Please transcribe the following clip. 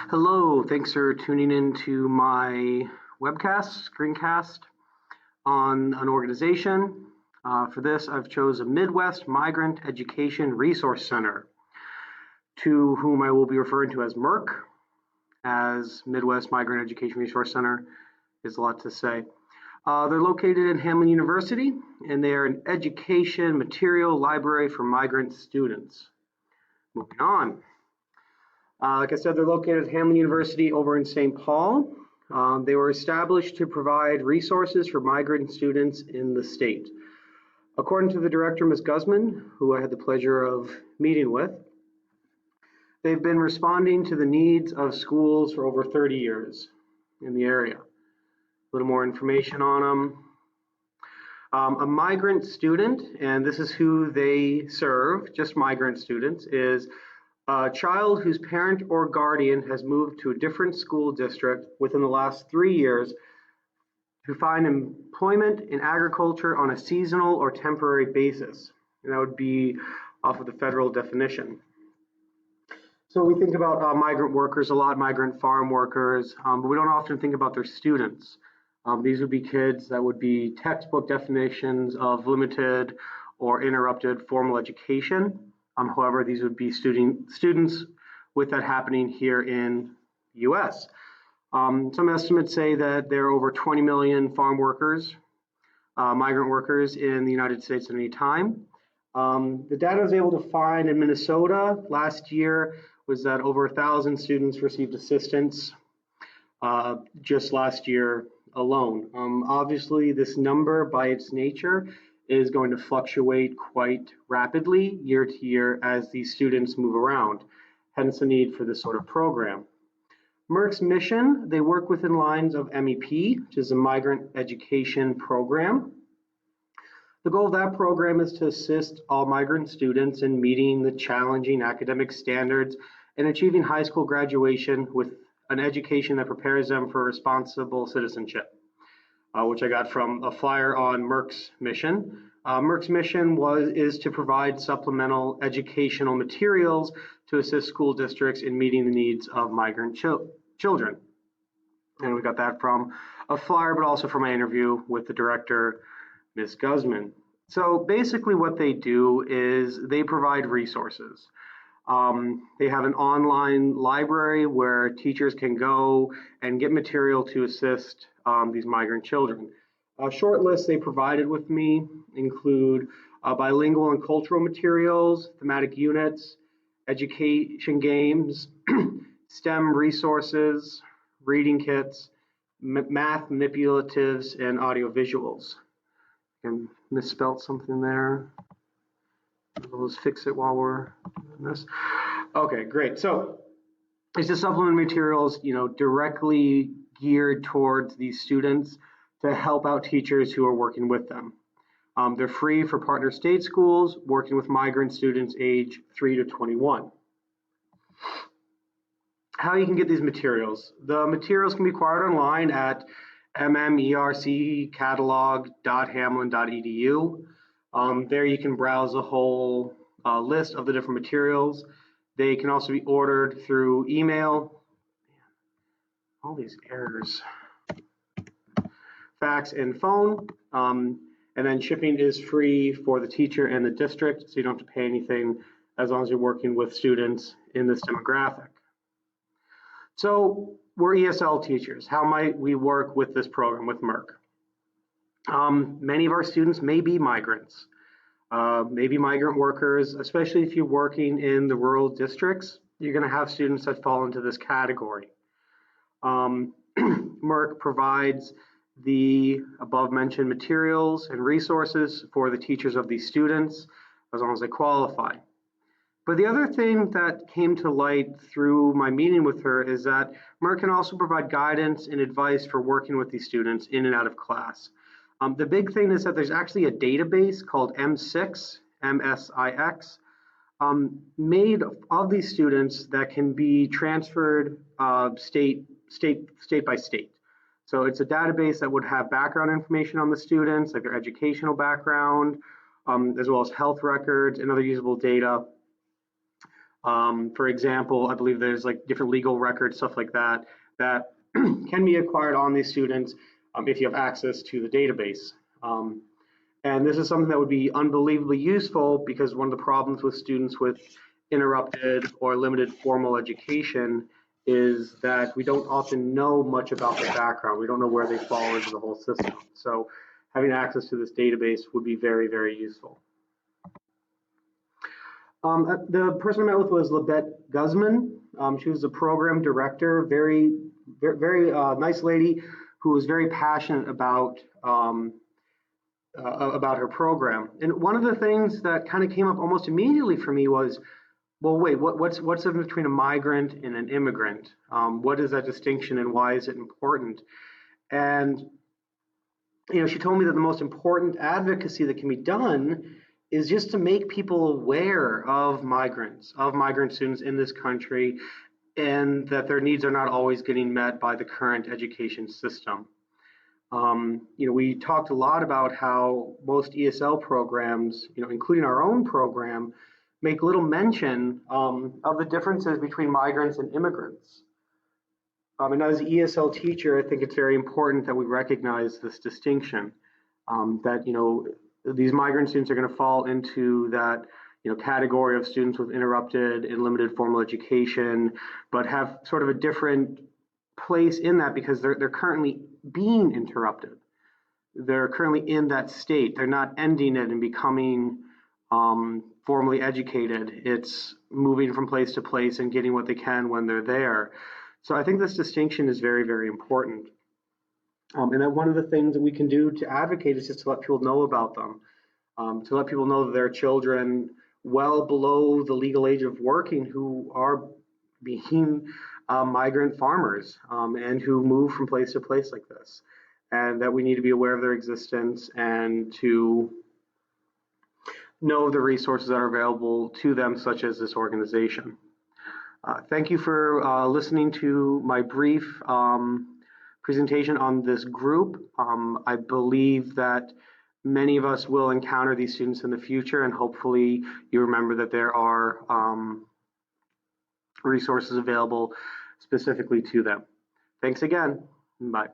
Hello, thanks for tuning in to my webcast, screencast on an organization. For this, I've chosen a Midwest Migrant Education Resource Center, to whom I will be referring to as MERC, as Midwest Migrant Education Resource Center is a lot to say. They're located in Hamline University, and they are an education material library for migrant students. Moving on. Like I said, they're located at Hamline University over in St. Paul. They were established to provide resources for migrant students in the state. According to the director, Ms. Guzman, who I had the pleasure of meeting with, they've been responding to the needs of schools for over 30 years in the area. A little more information on them. A migrant student, and this is who they serve, just migrant students, is a child whose parent or guardian has moved to a different school district within the last 3 years to find employment in agriculture on a seasonal or temporary basis. And that would be off of the federal definition. So we think about migrant workers a lot, migrant farm workers, but we don't often think about their students. These would be kids that would be textbook definitions of limited or interrupted formal education. However, these would be students with that happening here in the U.S. Some estimates say that there are over 20 million farm workers, migrant workers in the United States at any time. The data I was able to find in Minnesota last year was that over 1,000 students received assistance just last year alone. Obviously, this number by its nature is going to fluctuate quite rapidly year to year as these students move around, hence the need for this sort of program. MERC's mission, they work within lines of MEP, which is a migrant education program. The goal of that program is to assist all migrant students in meeting the challenging academic standards and achieving high school graduation with an education that prepares them for responsible citizenship. Which I got from a flyer on MERC's mission. MERC's mission is to provide supplemental educational materials to assist school districts in meeting the needs of migrant children. And we got that from a flyer, but also from my interview with the director, Ms. Guzman. So basically what they do is they provide resources. They have an online library where teachers can go and get material to assist these migrant children. A short list they provided with me include bilingual and cultural materials, thematic units, education games, STEM resources, reading kits, math manipulatives, and audio visuals. I misspelled something there. Let's fix it while we're doing this. Okay, great. So it's just supplement materials, directly geared towards these students to help out teachers who are working with them. They're free for partner state schools working with migrant students age 3 to 21. How you can get these materials. The materials can be acquired online at mmerccatalog.hamline.edu. There you can browse a whole list of the different materials. They can also be ordered through email. All these errors. Fax and phone. And then shipping is free for the teacher and the district, so you don't have to pay anything as long as you're working with students in this demographic. So we're ESL teachers. How might we work with this program with MERC? Many of our students may be migrants, maybe migrant workers, especially if you're working in the rural districts, you're going to have students that fall into this category. MERC provides the above mentioned materials and resources for the teachers of these students, as long as they qualify. But the other thing that came to light through my meeting with her is that MERC can also provide guidance and advice for working with these students in and out of class. The big thing is that there's actually a database called M6, MSIX, made of these students that can be transferred state by state. So it's a database that would have background information on the students, like their educational background, as well as health records and other usable data. For example, I believe there's like different legal records, stuff like that, that can be acquired on these students if you have access to the database. And this is something that would be unbelievably useful because one of the problems with students with interrupted or limited formal education is that we don't often know much about their background. We don't know where they fall into the whole system. So having access to this database would be very, very useful. The person I met with was Libet Guzman. She was the program director, very nice lady who was very passionate about her program. And one of the things that kind of came up almost immediately for me was, well, wait, what's the difference between a migrant and an immigrant? What is that distinction and why is it important? And she told me that the most important advocacy that can be done is just to make people aware of migrant students in this country, and that their needs are not always getting met by the current education system. We talked a lot about how most ESL programs, including our own program, make little mention of the differences between migrants and immigrants. And as an ESL teacher, I think it's very important that we recognize this distinction, that, these migrant students are going to fall into that, category of students with interrupted and limited formal education, but have sort of a different place in that because they're currently being interrupted. They're currently in that state. They're not ending it and becoming formally educated. It's moving from place to place and getting what they can when they're there. So I think this distinction is very, very important. And that one of the things that we can do to advocate is just to let people know about them, to let people know that there are children well below the legal age of working who are being migrant farmers and who move from place to place like this, and that we need to be aware of their existence and to know the resources that are available to them, such as this organization. Thank you for listening to my brief presentation on this group. I believe that many of us will encounter these students in the future, and hopefully you remember that there are resources available specifically to them. Thanks again. Bye.